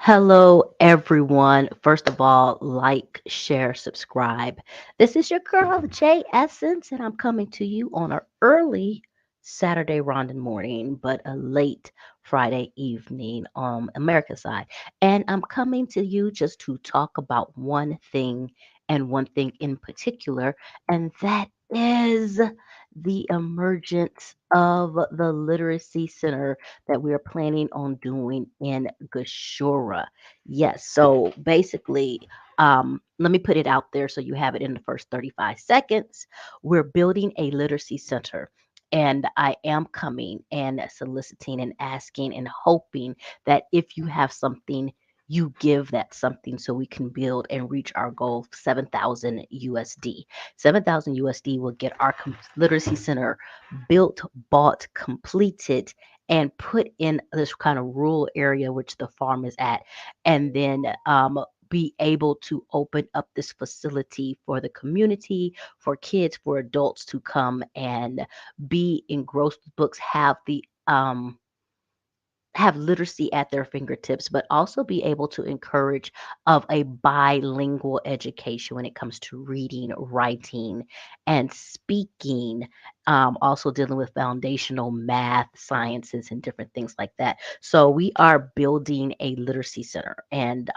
Hello, everyone. First of all, like, share, subscribe. This is your girl, Jay Essence, and I'm coming to you on an early Saturday rondon morning, but a late Friday evening on America side. And I'm coming to you just to talk about one thing and one thing in particular, and that is the emergence of the Literacy Center that we are planning on doing in Gashora. Yes, so basically, let me put it out there so you have it in the first 35 seconds. We're building a literacy center. And I am coming and soliciting and asking and hoping that if you have something, you give that something so we can build and reach our goal of 7,000 USD. 7,000 USD will get our literacy center built, bought, completed, and put in this kind of rural area which the farm is at, and then be able to open up this facility for the community, for kids, for adults to come and be engrossed with books, have literacy at their fingertips, but also be able to encourage of a bilingual education when it comes to reading, writing, and speaking. Also dealing with foundational math, sciences, and different things like that. So we are building a literacy center, and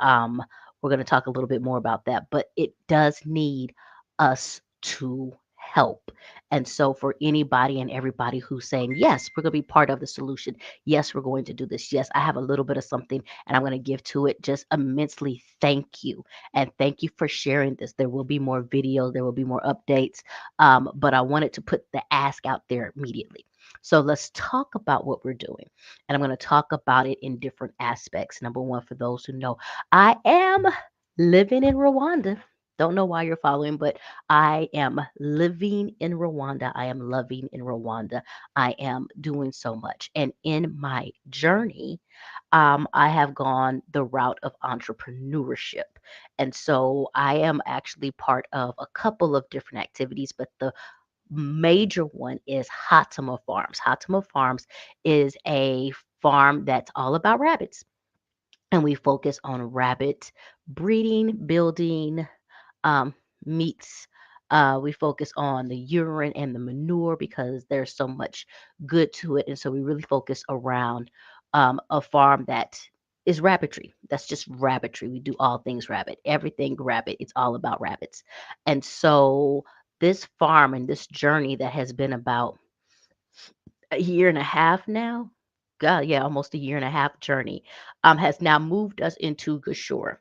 we're going to talk a little bit more about that. But it does need us to help. And so for anybody and everybody who's saying, yes, we're going to be part of the solution. Yes, we're going to do this. Yes, I have a little bit of something and I'm going to give to it. Just immensely thank you. And thank you for sharing this. There will be more videos, there will be more updates. But I wanted to put the ask out there immediately. So let's talk about what we're doing. And I'm going to talk about it in different aspects. Number one, for those who know, I am living in Rwanda. Don't know why you're following, but I am living in Rwanda. I am loving in Rwanda. I am doing so much. And in my journey, I have gone the route of entrepreneurship. And so I am actually part of a couple of different activities, but the major one is Hatama Farms. Hatama Farms is a farm that's all about rabbits. And we focus on rabbit breeding, building, um, meats. We focus on the urine and the manure because there's so much good to it. And so we really focus around a farm that is rabbitry. That's just rabbitry. We do all things rabbit, everything rabbit. It's all about rabbits. And so this farm and this journey that has been about a year and a half now, God, yeah, almost a year and a half journey, has now moved us into Gashore.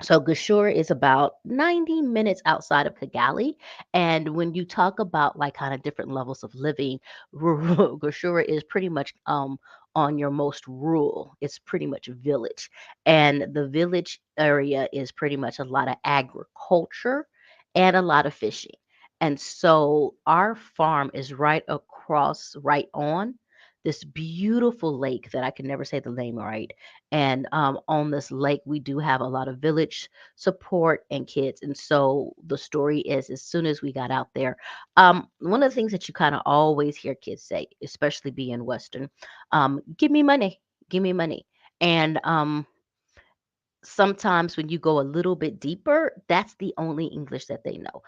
So Gashora is about 90 minutes outside of Kigali. And when you talk about like kind of different levels of living, Gashora is pretty much on your most rural. It's pretty much village. And the village area is pretty much a lot of agriculture and a lot of fishing. And so our farm is right across, right on this beautiful lake that I can never say the name right. And on this lake, we do have a lot of village support and kids. And so the story is, as soon as we got out there, one of the things that you kind of always hear kids say, especially being Western, give me money, give me money. And sometimes when you go a little bit deeper, that's the only English that they know.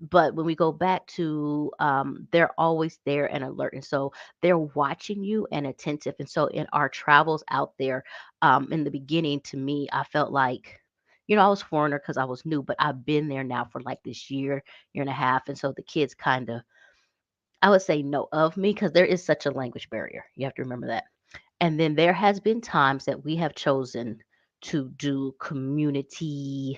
But when we go back to, they're always there and alert. And so they're watching you and attentive. And so in our travels out there, in the beginning, to me, I felt like, I was foreigner because I was new, but I've been there now for like this year and a half. And so the kids kind of, I would say, know of me because there is such a language barrier. You have to remember that. And then there has been times that we have chosen to do community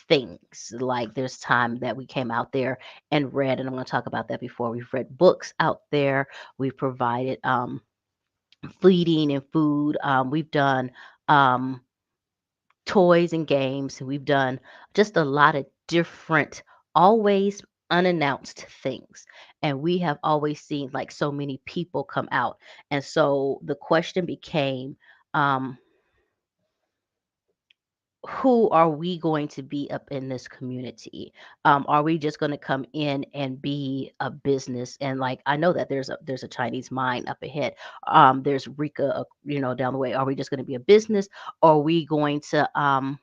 things. Like there's time that we came out there and read, and I'm going to talk about that before. We've read books out there. We've provided feeding and food. We've done um, toys and games. And we've done just a lot of different, always unannounced things. And we have always seen like so many people come out. And so the question became, um, who are we going to be up in this community? Are we just going to come in and be a business? And like, I know that there's a Chinese mine up ahead. There's Rika, down the way. Are we just going to be a business? Or are we going to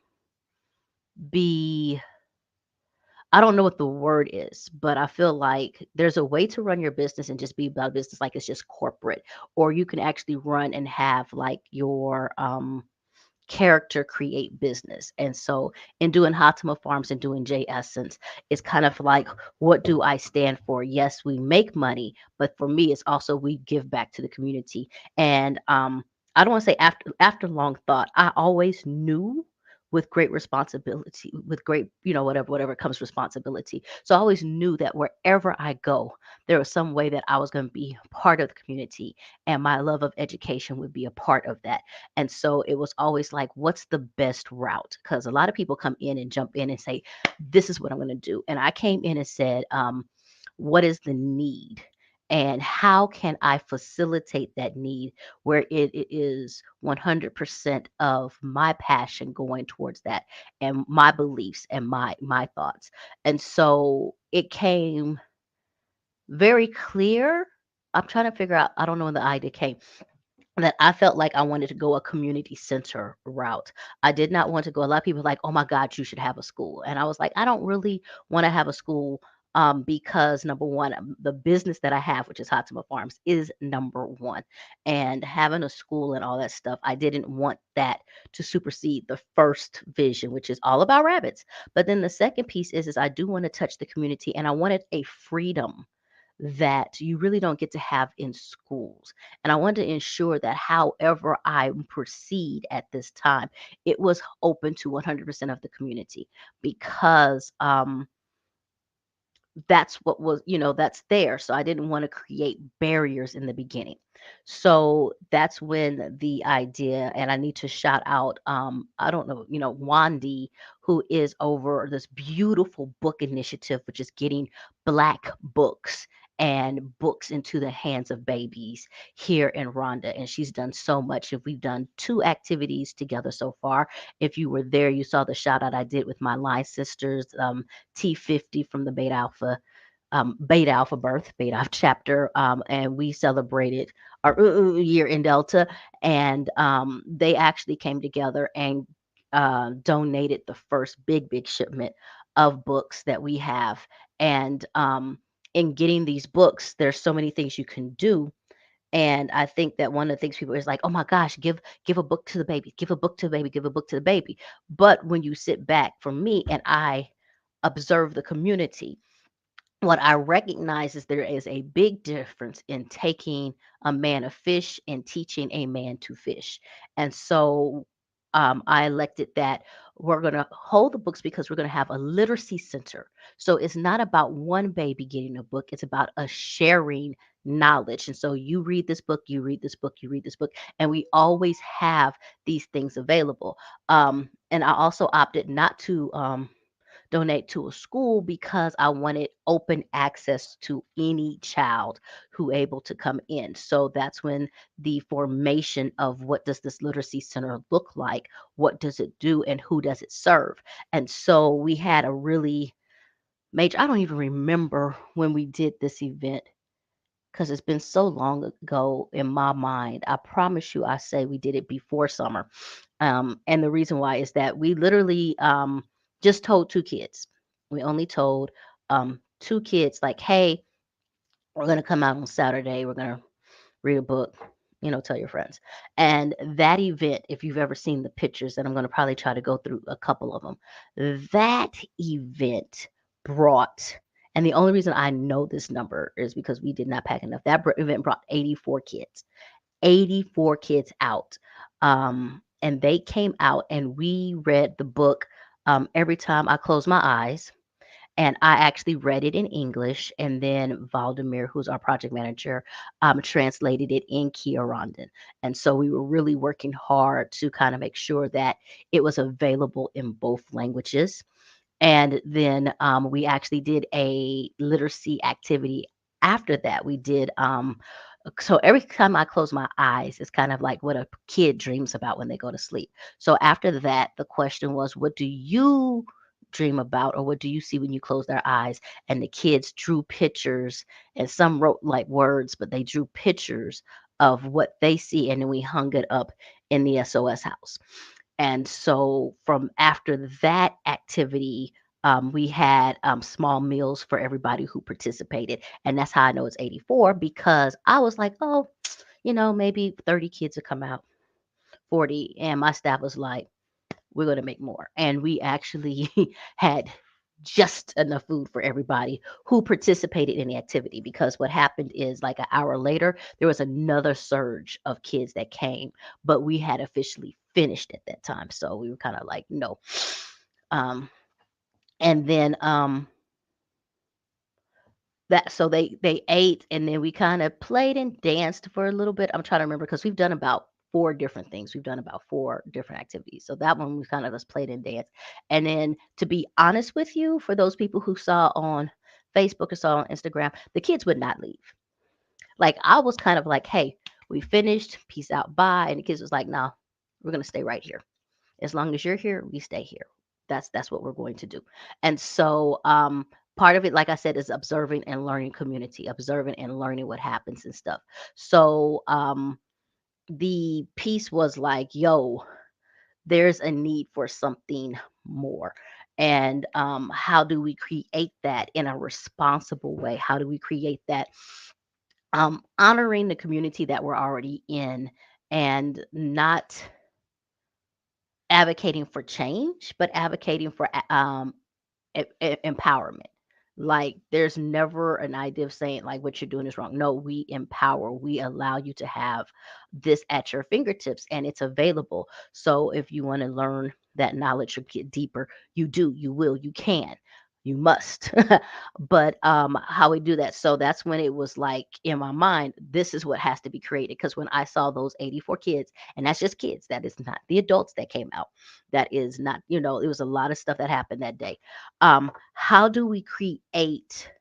be, I don't know what the word is, but I feel like there's a way to run your business and just be about business like it's just corporate, or you can actually run and have like your character create business. And so in doing Hatima Farms and doing J Essence, it's kind of like, what do I stand for? Yes, we make money, but for me, it's also we give back to the community. And I don't want to say after long thought, I always knew with great responsibility, with great, whatever comes responsibility. So I always knew that wherever I go, there was some way that I was going to be part of the community, and my love of education would be a part of that. And so it was always like, what's the best route? Because a lot of people come in and jump in and say, this is what I'm going to do. And I came in and said, what is the need? And how can I facilitate that need where it is 100% of my passion going towards that, and my beliefs and my thoughts. And so it came very clear. I'm trying to figure out, I don't know when the idea came, that I felt like I wanted to go a community center route. I did not want to go. A lot of people are like, "Oh my God, you should have a school," and I was like, "I don't really want to have a school." Because number one, the business that I have, which is Hatima Farms, is number one. And having a school and all that stuff, I didn't want that to supersede the first vision, which is all about rabbits. But then the second piece is I do want to touch the community, and I wanted a freedom that you really don't get to have in schools. And I wanted to ensure that however I proceed at this time, it was open to 100% of the community, because that's what was, that's there. So I didn't want to create barriers in the beginning. So that's when the idea, and I need to shout out, I don't know, Wandy, who is over this beautiful book initiative, which is getting Black books and books into the hands of babies here in Rhonda. And she's done so much. If we've done two activities together so far. If you were there, you saw the shout out I did with my line sisters, T50 from the Beta Alpha birth, Beta Alpha chapter, and we celebrated our year in Delta, and they actually came together and donated the first big shipment of books that we have. And in getting these books, there's so many things you can do. And I think that one of the things people is like, oh my gosh, give a book to the baby, give a book to the baby, give a book to the baby. But when you sit back, for me, and I observe the community, what I recognize is there is a big difference in taking a man a fish and teaching a man to fish. And so I elected that we're going to hold the books because we're going to have a literacy center. So it's not about one baby getting a book, it's about us sharing knowledge. And so you read this book, you read this book, you read this book, and we always have these things available. And I also opted not to. Donate to a school because I wanted open access to any child who able to come in. So that's when the formation of what does this literacy center look like, what does it do, and who does it serve. And so we had a really major, I don't even remember when we did this event because it's been so long ago in my mind. I promise you, I say we did it before summer. And the reason why is that we literally just told two kids. We only told two kids, like, hey, we're going to come out on Saturday. We're going to read a book, tell your friends. And that event, if you've ever seen the pictures, and I'm going to probably try to go through a couple of them, that event brought, and the only reason I know this number is because we did not pack enough. That event brought 84 kids, 84 kids out. And they came out and we read the book every time I closed my eyes, and I actually read it in English, and then Valdemir, who's our project manager, translated it in Kiarandan. And so we were really working hard to kind of make sure that it was available in both languages. And then we actually did a literacy activity after that. We did So every time I close my eyes, it's kind of like what a kid dreams about when they go to sleep. So after that, the question was, what do you dream about, or what do you see when you close their eyes? And the kids drew pictures, and some wrote like words, but they drew pictures of what they see, and then we hung it up in the SOS house. And so from after that activity, we had small meals for everybody who participated. And that's how I know it's 84, because I was like, oh, maybe 30 kids will come out, 40. And my staff was like, we're going to make more. And we actually had just enough food for everybody who participated in the activity, because what happened is like an hour later there was another surge of kids that came, but we had officially finished at that time, so we were kind of like no. um and then that so they ate, and then we kind of played and danced for a little bit. I'm trying to remember, because we've done about four different things. We've done about four different activities. So that one we kind of just played and danced. And then, to be honest with you, for those people who saw on Facebook or saw on Instagram, the kids would not leave. Like, I was kind of like, hey, we finished, peace out, bye. And the kids was like, no, we're gonna stay right here. As long as you're here, we stay here. That's what we're going to do. And so part of it, like I said, is observing and learning community, observing and learning what happens and stuff. So the piece was like, yo, there's a need for something more. And how do we create that in a responsible way? How do we create that honoring the community that we're already in, and not advocating for change, but advocating for empowerment. Like, there's never an idea of saying like what you're doing is wrong. No, we empower. We allow you to have this at your fingertips, and it's available. So if you want to learn that knowledge or get deeper, you do, you will, you can. You must. But how we do that. So that's when it was like in my mind, this is what has to be created. Because when I saw those 84 kids, and that's just kids, that is not the adults that came out. That is not, it was a lot of stuff that happened that day. How do we create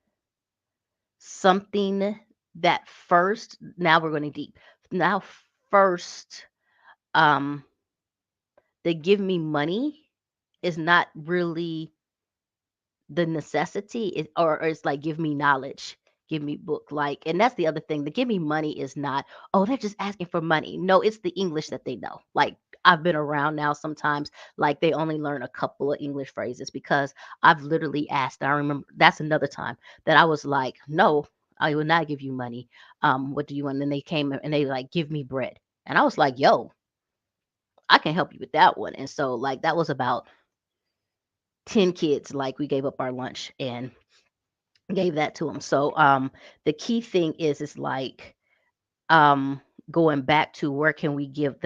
something that first, now we're going deep. Now, first, um, they give me money is not really the necessity, is, or it's like, give me knowledge, give me book, like. And that's the other thing, the give me money is not, oh, they're just asking for money. No, it's the English that they know. Like, I've been around now, sometimes like they only learn a couple of English phrases, because I've literally asked. I remember that's another time that I was like, no, I will not give you money. What do you want? And then they came and they like, give me bread. And I was like, yo, I can help you with that one. And so like that was about 10 kids. Like, we gave up our lunch and gave that to them. So the key thing is like, um going back to, where can we give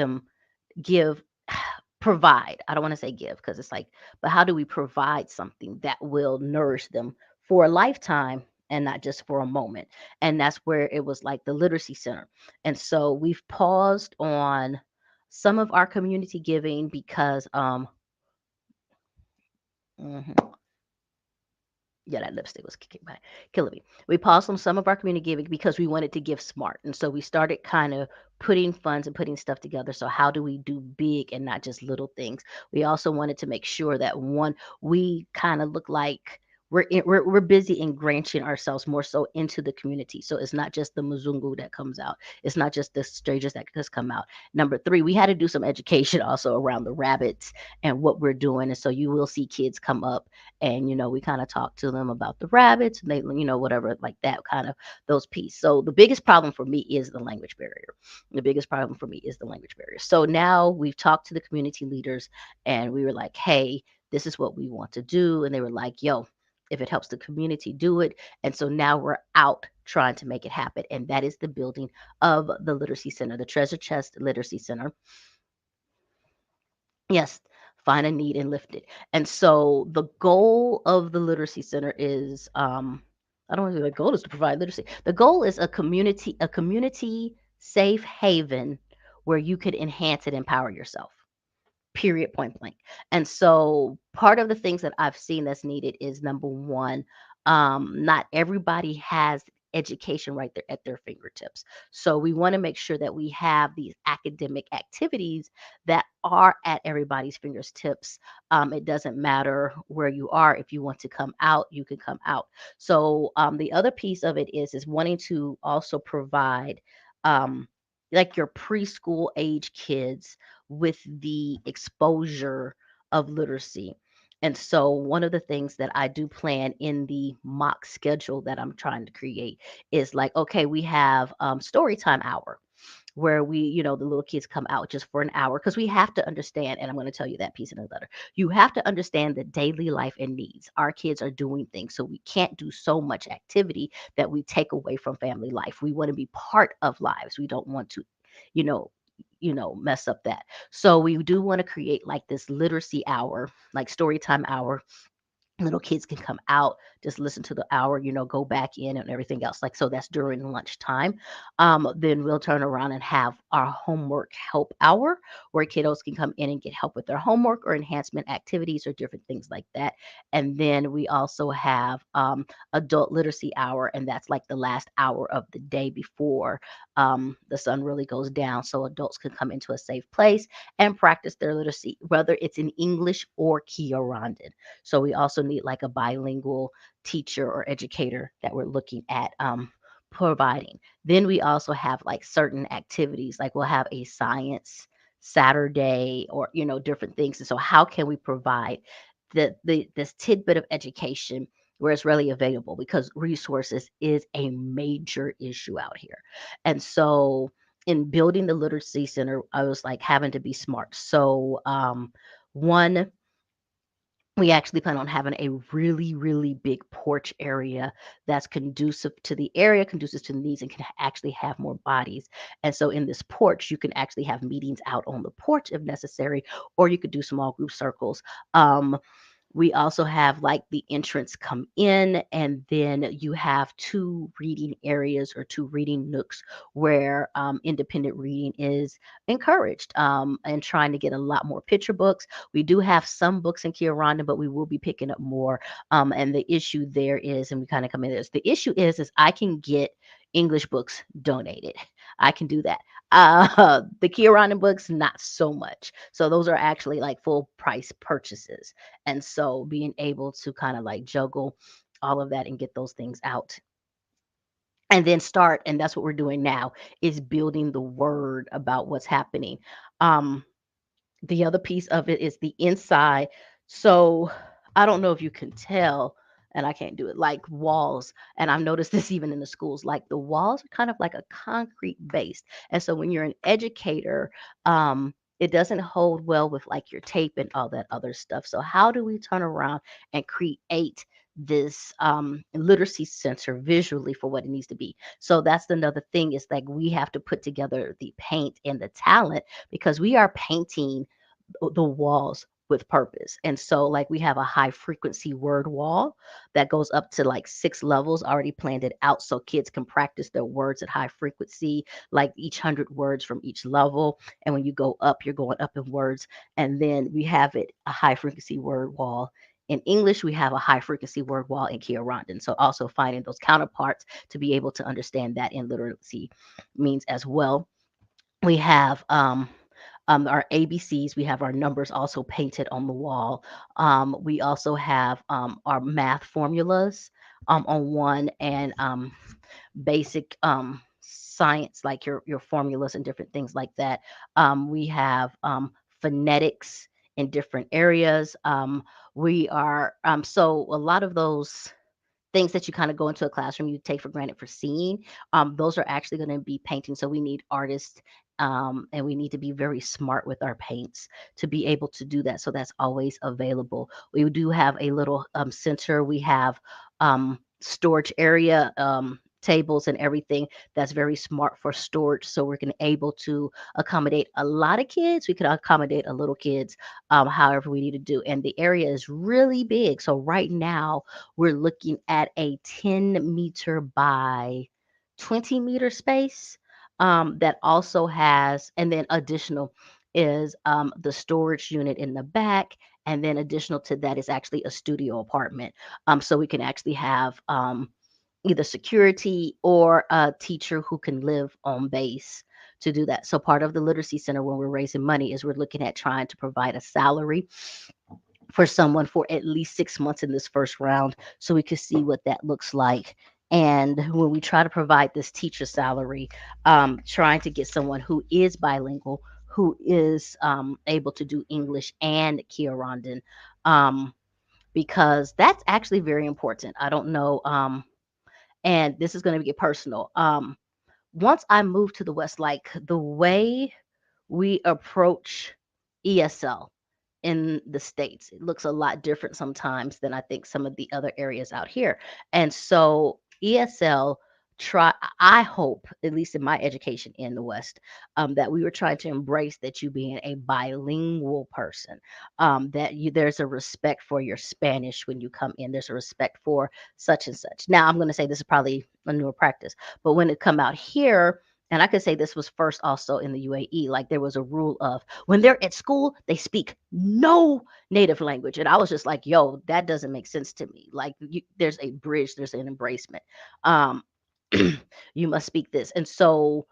provide. I don't want to say give, because it's like, but how do we provide something that will nourish them for a lifetime and not just for a moment? And that's where it was like the literacy center. And so we've paused on some of our community giving because mhm, yeah, that lipstick was killing me. We paused on some of our community giving because we wanted to give smart. And so we started kind of putting funds and putting stuff together. So how do we do big and not just little things? We also wanted to make sure that, one, we kind of look like we're busy ingratiating ourselves more so into the community. So it's not just the Muzungu that comes out. It's not just the strangers that just come out. Number three, we had to do some education also around the rabbits and what we're doing. And so you will see kids come up, and we kind of talk to them about the rabbits, and they, whatever, like that kind of, those pieces. So the biggest problem for me is the language barrier. The biggest problem for me is the language barrier. So now we've talked to the community leaders, and we were like, hey, this is what we want to do. And they were like, yo, if it helps the community, do it. And so now we're out trying to make it happen, and that is the building of the literacy center, the Treasure Chest Literacy Center. Yes, find a need and lift it. And so the goal of the literacy center is, I don't know if the goal is to provide literacy. The goal is a community safe haven where you could enhance and empower yourself. Period, point blank. And so part of the things that I've seen that's needed is, number one, not everybody has education right there at their fingertips. So we want to make sure that we have these academic activities that are at everybody's fingertips. It doesn't matter where you are. If you want to come out, you can come out. So the other piece of it is wanting to also provide um, like your preschool age kids with the exposure of literacy. And so one of the things that I do plan in the mock schedule that I'm trying to create is like, okay, we have story time hour where the little kids come out just for an hour because we have to understand, and I'm going to tell you that piece in a letter. You have to understand the daily life and needs. Our kids are doing things, so we can't do so much activity that we take away from family life. We want to be part of lives. We don't want to, you know, mess up that. So we do want to create like this literacy hour, like story time hour. Little kids can come out, just listen to the hour, go back in and everything else. Like, so that's during lunchtime. Then we'll turn around and have our homework help hour where kiddos can come in and get help with their homework or enhancement activities or different things like that. And then we also have adult literacy hour, and that's like the last hour of the day before the sun really goes down. So adults can come into a safe place and practice their literacy, whether it's in English or Kinyarwanda. So we also need like a bilingual teacher or educator that we're looking at providing. Then we also have like certain activities, like we'll have a science Saturday or different things. And so how can we provide the this tidbit of education where it's really available because resources is a major issue out here. And so in building the literacy center, I was like having to be smart. So one we actually plan on having a really, really big porch area that's conducive to the area, conducive to the needs, and can actually have more bodies. And so, in this porch, you can actually have meetings out on the porch if necessary, or you could do small group circles. We also have like the entrance come in, and then you have two reading areas or two reading nooks where independent reading is encouraged and trying to get a lot more picture books. We do have some books in Kinyarwanda, but we will be picking up more. And the issue there is, and we kind of come into this, the issue is I can get English books donated. I can do that. The Kinyarwanda books, not so much. So those are actually like full price purchases. And so being able to kind of like juggle all of that and get those things out and then start, and that's what we're doing now, is building the word about what's happening. Um, the other piece of it is the inside. So I don't know if you can tell, and I can't do it, like walls. And I've noticed this even in the schools, like the walls are kind of like a concrete base. And so when you're an educator, it doesn't hold well with like your tape and all that other stuff. So how do we turn around and create this literacy center visually for what it needs to be? So that's another thing, is like we have to put together the paint and the talent because we are painting the walls with purpose. And so, like, we have a high frequency word wall that goes up to like 6 levels already planned it out so kids can practice their words at high frequency, like each 100 words from each level. And when you go up, you're going up in words. And then we have it a high frequency word wall. In English, we have a high frequency word wall in Kinyarwanda. So also finding those counterparts to be able to understand that in literacy means as well. We have our ABCs, we have our numbers also painted on the wall. We also have our math formulas on one, and basic science, like your formulas and different things like that. We have phonetics in different areas. We are so a lot of those things that you kind of go into a classroom you take for granted for seeing, those are actually going to be painting. So we need artists, and we need to be very smart with our paints to be able to do that. So that's always available. We do have a little center. We have storage area. Tables and everything that's very smart for storage, so we're going to able to accommodate a lot of kids. We can accommodate a little kids, however we need to do. And the area is really big. So right now we're looking at a 10-meter by 20-meter space, that also has, and then additional is the storage unit in the back. And then additional to that is actually a studio apartment. So we can actually have either security or a teacher who can live on base to do that. So part of the literacy center when we're raising money is we're looking at trying to provide a salary for someone for at least 6 months in this first round so we could see what that looks like. And when we try to provide this teacher salary, trying to get someone who is bilingual, who is able to do English and Kiarandan, um, because that's actually very important. I don't know. And this is going to get personal. Once I moved to the West, like the way we approach ESL in the States, it looks a lot different sometimes than I think some of the other areas out here. And so ESL I hope, at least in my education in the West, that we were trying to embrace that you being a bilingual person, that there's a respect for your Spanish when you come in. There's a respect for such and such. Now, I'm going to say this is probably a newer practice, but when it come out here, and I could say this was first also in the UAE, like there was a rule of when they're at school, they speak no native language. And I was just like, yo, that doesn't make sense to me. Like there's a bridge, there's an embracement. Um, you must speak this. And so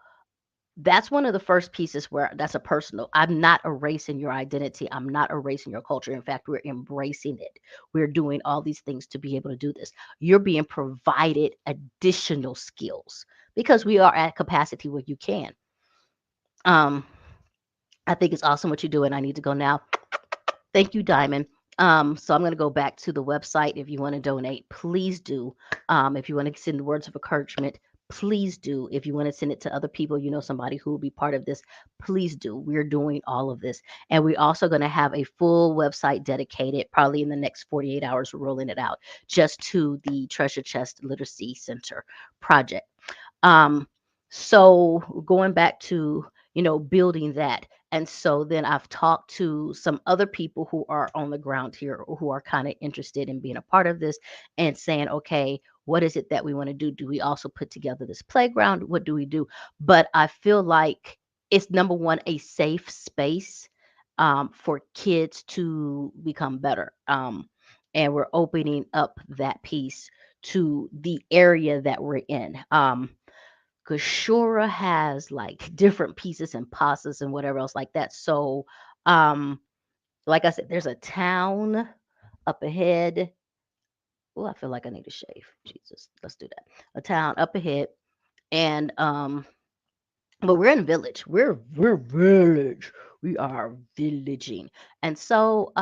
that's one of the first pieces where that's a personal. I'm not erasing your identity. I'm not erasing your culture. In fact, we're embracing it. We're doing all these things to be able to do this. You're being provided additional skills because we are at capacity where you can. Um, I think it's awesome what you do, and I need to go now. Thank you, Diamond. So I'm going to go back to the website. If you want to donate, please do. If you want to send words of encouragement, please do. If you want to send it to other people, you know somebody who will be part of this, please do. We're doing all of this. And we're also going to have a full website dedicated, probably in the next 48 hours, we're rolling it out just to the Treasure Chest Literacy Center project. Um, so going back to, building that. And so then I've talked to some other people who are on the ground here or who are kind of interested in being a part of this and saying, okay, what is it that we want to do? Do we also put together this playground? What do we do? But I feel like it's number one, a safe space for kids to become better. And we're opening up that piece to the area that we're in. Gashora has like different pieces and pastas and whatever else like that. So, um, like I said, there's a town up ahead. Oh, I feel like I need to shave. Jesus, let's do that. A town up ahead, and but we're in a village. We're village. We are villaging, and so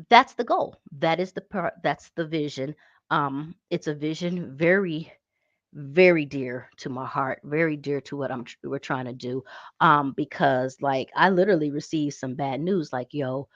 that's the goal. That's the vision. It's a vision very dear to my heart, very dear to what we're trying to do. Because like I literally received some bad news, like, yo,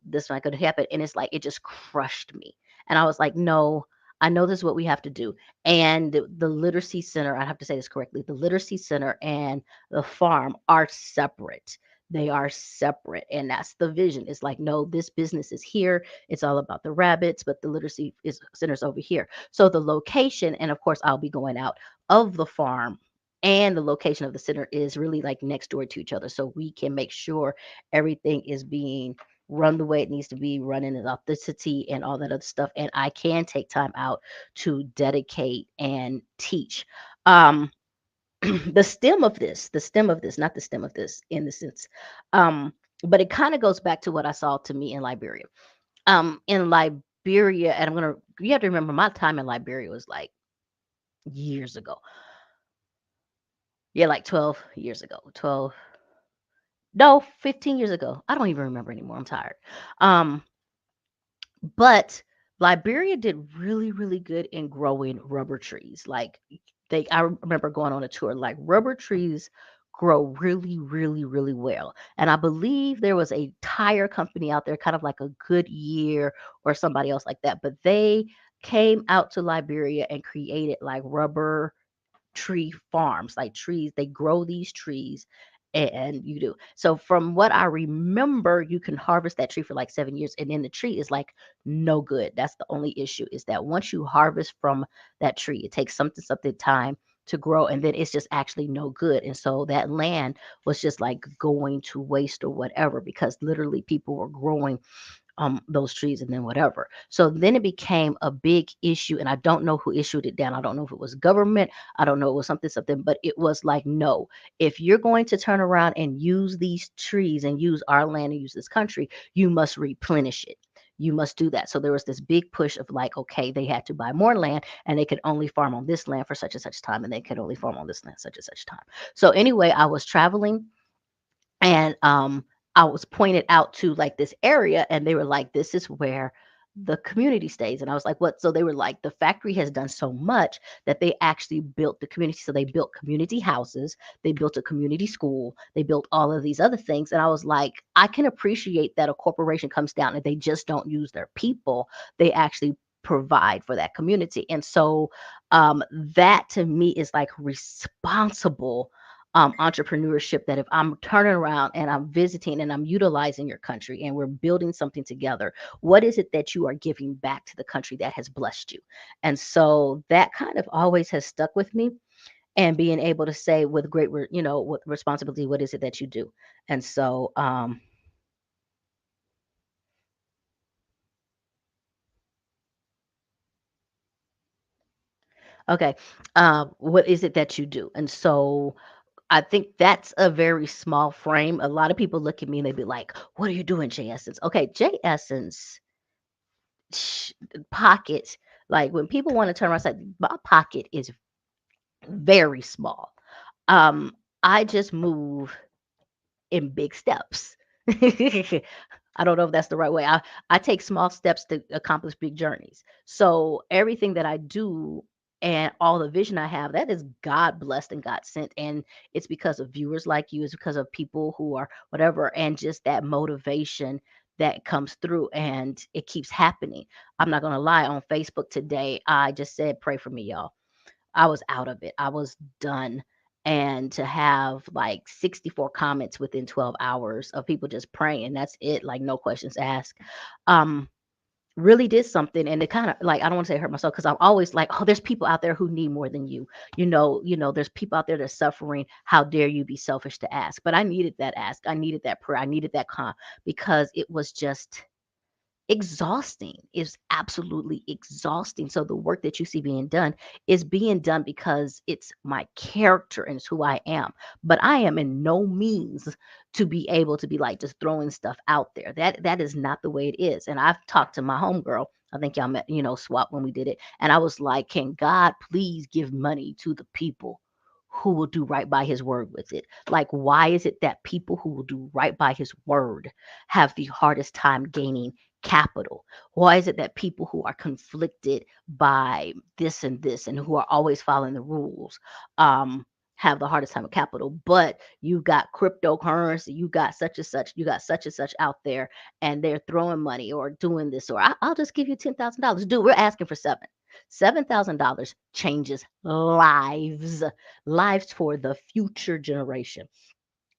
this not gonna happen. And it's like it just crushed me. And I was like, no, I know this is what we have to do. And the literacy center, I have to say this correctly, the literacy center and the farm are separate. They are separate. And that's the vision. It's like, no, this business is here. It's all about the rabbits, but the literacy center's over here. So the location, and of course, I'll be going out of the farm, and the location of the center is really like next door to each other. So we can make sure everything is being run the way it needs to be, running in authenticity and all that other stuff. And I can take time out to dedicate and teach. Um, the stem of this, not the stem of this in the sense. But it kind of goes back to what I saw to me in Liberia. In Liberia, and you have to remember my time in Liberia was like years ago. Yeah, like 12 years ago. 12, no, 15 years ago. I don't even remember anymore. I'm tired. Um, but Liberia did really, really good in growing rubber trees. Like I remember going on a tour, like rubber trees grow really, really, really well. And I believe there was a tire company out there, kind of like a Goodyear or somebody else like that, but they came out to Liberia and created like rubber tree farms, like trees. They grow these trees and you do. So from what I remember, you can harvest that tree for like 7 years and then the tree is like no good. That's the only issue is that once you harvest from that tree, it takes something time to grow and then it's just actually no good. And so that land was just like going to waste or whatever because literally people were growing those trees and then whatever. So then it became a big issue, and I don't know who issued it down. I don't know if it was government. I don't know. It was something, but it was like, no, if you're going to turn around and use these trees and use our land and use this country, you must replenish it. You must do that. So there was this big push of like, okay, they had to buy more land and they could only farm on this land for such and such time, and they could only farm on this land such and such time. So anyway, I was traveling and I was pointed out to like this area and they were like, this is where the community stays. And I was like, what? So they were like, the factory has done so much that they actually built the community. So they built community houses, they built a community school, they built all of these other things. And I was like, I can appreciate that a corporation comes down and they just don't use their people, they actually provide for that community. And so that to me is like responsible entrepreneurship, that if I'm turning around and I'm visiting and I'm utilizing your country and we're building something together, what is it that you are giving back to the country that has blessed you? And so that kind of always has stuck with me, and being able to say with great, with responsibility, what is it that you do? And so, okay, what is it that you do? And so I think that's a very small frame. A lot of people look at me and they be like, "What are you doing, J Essence?" Okay, J Essence sh- pocket. Like when people want to turn around, it's like my pocket is very small. Um, I just move in big steps. I don't know if that's the right way. I take small steps to accomplish big journeys. So everything that I do and all the vision I have, that is God blessed and God sent. And it's because of viewers like you, it's because of people who are whatever, and just that motivation that comes through and it keeps happening. I'm not gonna lie, on Facebook today, I just said, pray for me, y'all. I was out of it. I was done. And to have like 64 comments within 12 hours of people just praying, that's it, like no questions asked. Um, really did something. And it kind of like, I don't want to say hurt myself because I'm always like, oh, there's people out there who need more than you. There's people out there that's suffering. How dare you be selfish to ask? But I needed that ask. I needed that prayer. I needed that because it was just exhausting. Is absolutely exhausting. So the work that you see being done is being done because it's my character and it's who I am. But I am in no means to be able to be like just throwing stuff out there. That is not the way it is. And I've talked to my homegirl. I think y'all met, swap when we did it. And I was like, can God please give money to the people who will do right by his word with it? Like, why is it that people who will do right by his word have the hardest time gaining capital? Why is it that people who are conflicted by this and this and who are always following the rules have the hardest time with capital? But you got cryptocurrency, you got such and such, you got such and such out there, and they're throwing money or doing this, or I'll just give you $10,000. Dude, we're asking for seven. $7,000 changes lives for the future generation.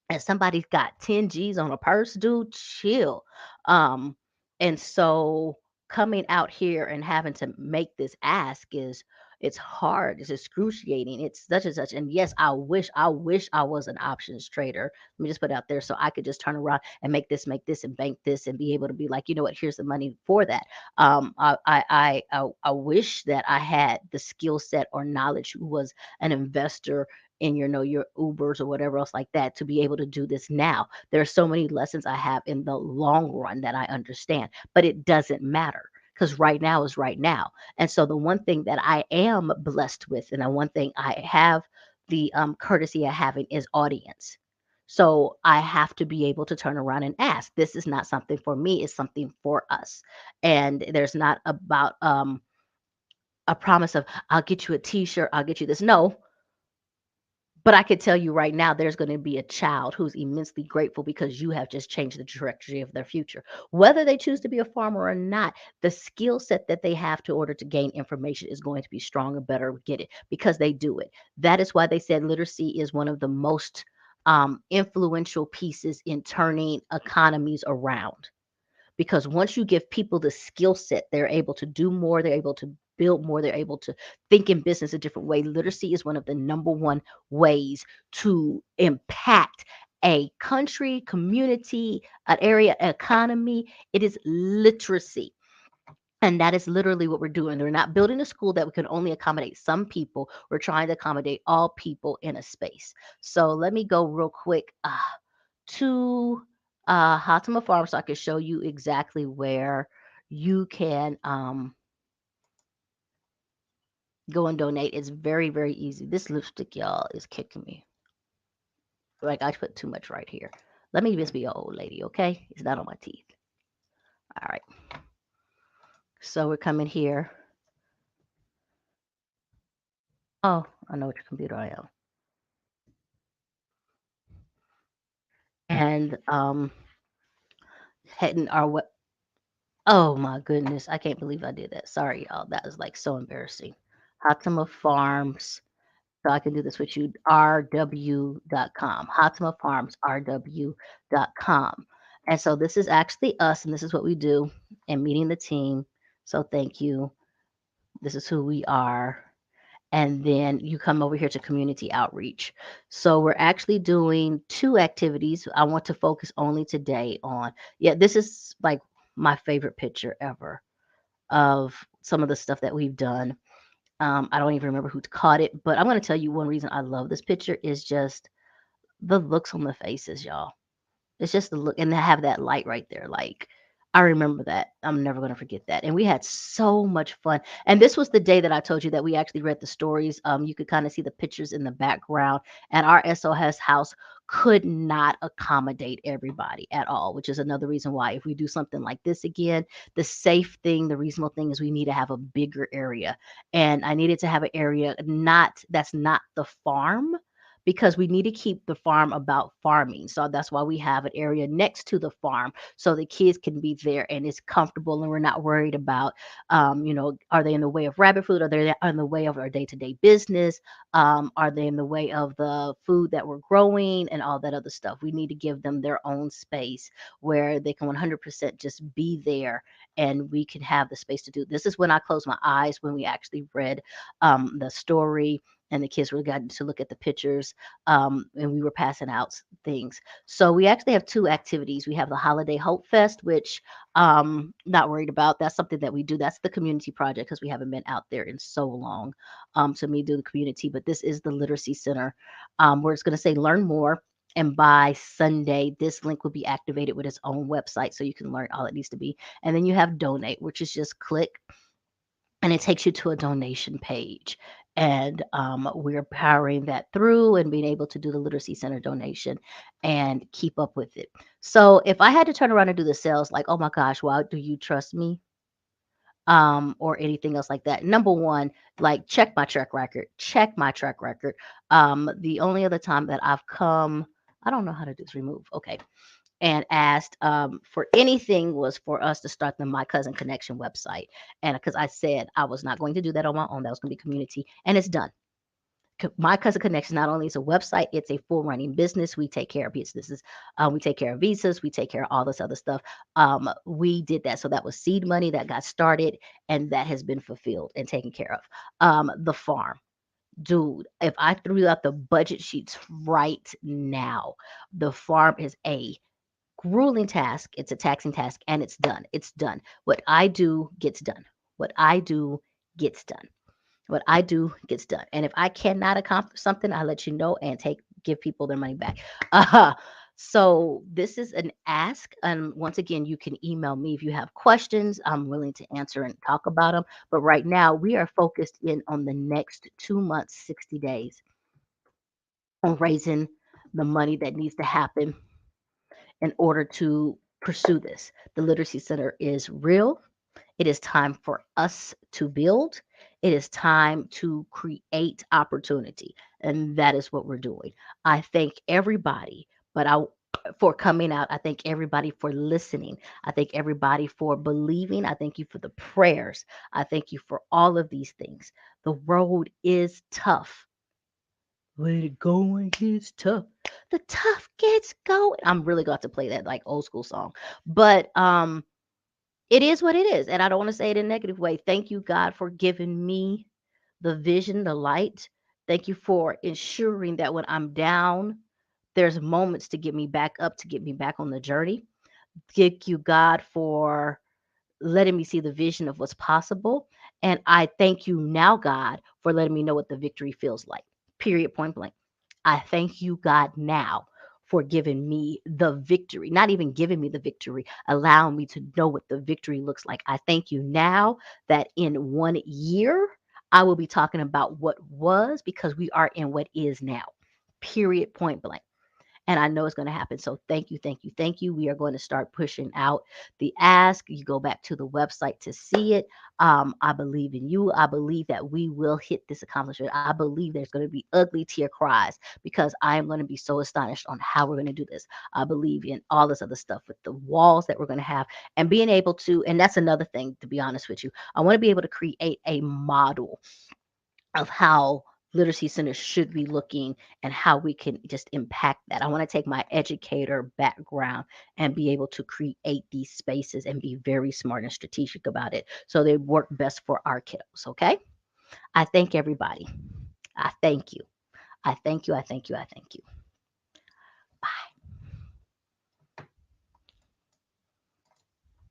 And somebody's got 10 G's on a purse, dude, chill. Um, and so coming out here and having to make this ask is, it's hard, it's excruciating, it's such and such. And yes, I wish I was an options trader. Let me just put it out there so I could just turn around and make this and bank this and be able to be like, you know what, here's the money for that. I wish that I had the skill set or knowledge who was an investor in your Ubers or whatever else like that to be able to do this now. There are so many lessons I have in the long run that I understand, but it doesn't matter because right now is right now. And so the one thing that I am blessed with, and the one thing I have the courtesy of having is audience. So I have to be able to turn around and ask. This is not something for me, it's something for us. And there's not about a promise of I'll get you a t-shirt, I'll get you this. No, but I could tell you right now, there's going to be a child who's immensely grateful because you have just changed the trajectory of their future. Whether they choose to be a farmer or not, the skill set that they have to order to gain information is going to be stronger, better, get it, because they do it. That is why they said literacy is one of the most influential pieces in turning economies around, because once you give people the skill set, they're able to do more, they're able to build more, they're able to think in business a different way. Literacy is one of the number one ways to impact a country, community, an area, economy. It is literacy. And that is literally what we're doing. We're not building a school that we can only accommodate some people. We're trying to accommodate all people in a space. So let me go real quick to Hatima Farm so I can show you exactly where you can go and donate. It's very, very easy. This lipstick, y'all, is kicking me. Like I put too much right here. Let me just be an old lady, okay? It's not on my teeth. All right. So we're coming here. Oh, I know which computer I am. And heading our way. Oh my goodness. I can't believe I did that. Sorry, y'all. That was like so embarrassing. Hatima Farms. So I can do this with you. RW.com. Hatima Farms, RW.com. And so this is actually us, and this is what we do and meeting the team. So thank you. This is who we are. And then you come over here to community outreach. So we're actually doing two activities. I want to focus only today on, yeah, this is like my favorite picture ever of some of the stuff that we've done. I don't even remember who caught it, but I'm going to tell you one reason I love this picture is just the looks on the faces, y'all. It's just the look, and to have that light right there, like I remember that. I'm never gonna forget that. And we had so much fun. And this was the day that I told you that we actually read the stories. You could kind of see the pictures in the background, and our SOS house could not accommodate everybody at all, which is another reason why if we do something like this again, the safe thing, the reasonable thing is we need to have a bigger area. And I needed to have an area not that's not the farm because we need to keep the farm about farming. So that's why we have an area next to the farm so the kids can be there and it's comfortable and we're not worried about, are they in the way of rabbit food? Are they in the way of our day to day business? Are they in the way of the food that we're growing and all that other stuff? We need to give them their own space where they can 100% just be there and we can have the space to do. This is when I closed my eyes when we actually read the story and the kids were gotten to look at the pictures and we were passing out things. So we actually have two activities. We have the Holiday Hope Fest, which not worried about. That's something that we do. That's the community project because we haven't been out there in so long to me do the community. But this is the Literacy Center where it's going to say learn more. And by Sunday, this link will be activated with its own website so you can learn all it needs to be. And then you have donate, which is just click and it takes you to a donation page. And we're powering that through and being able to do the Literacy Center donation and keep up with it. So if I had to turn around and do the sales, like, oh my gosh, why do you trust me? Or anything else like that. Number one, like check my track record. Check my track record. The only other time that I've come, I don't know how to do this remove. Okay, and asked for anything was for us to start the My Cousin Connection website. And because I said I was not going to do that on my own, that was going to be community, and it's done. My Cousin Connection not only is a website, it's a full running business. We take care of businesses, we take care of visas, we take care of all this other stuff. We did that, so that was seed money that got started, and that has been fulfilled and taken care of. The farm, dude, if I threw out the budget sheets right now, the farm is a grueling task. It's a taxing task and it's done. It's done. What I do gets done. What I do gets done. What I do gets done. And if I cannot accomplish something, I let you know and give people their money back. Uh, so this is an ask. And once again, you can email me if you have questions. I'm willing to answer and talk about them. But right now, we are focused in on the next 2 months, 60 days on raising the money that needs to happen in order to pursue this. The Literacy Center is real. It is time for us to build. It is time to create opportunity. And that is what we're doing. I thank everybody, but I for coming out. I thank everybody for listening. I thank everybody for believing. I thank you for the prayers. I thank you for all of these things. The road is tough. When it going gets tough, the tough gets going. I'm really got to play that like old school song, but it is what it is, and I don't want to say it in a negative way. Thank you, God, for giving me the vision, the light. Thank you for ensuring that when I'm down, There's moments to get me back up, to get me back on the journey. Thank you, God, for letting me see the vision of what's possible. And I thank you now, God, for letting me know what the victory feels like. Period, point blank. I thank you, God, now for giving me the victory, not even giving me the victory, allowing me to know what the victory looks like. I thank you now that in 1 year, I will be talking about what was because we are in what is now. Period, point blank. And I know it's going to happen. So thank you, thank you, thank you. We are going to start pushing out the ask. You go back to the website to see it. I believe in you. I believe that we will hit this accomplishment. I believe there's going to be ugly tear cries because I am going to be so astonished on how we're going to do this. I believe in all this other stuff with the walls that we're going to have and being able to, and that's another thing, to be honest with you. I want to be able to create a model of how literacy centers should be looking and how we can just impact that. I want to take my educator background and be able to create these spaces and be very smart and strategic about it so they work best for our kiddos. Okay. I thank everybody. I thank you. I thank you. I thank you. I thank you.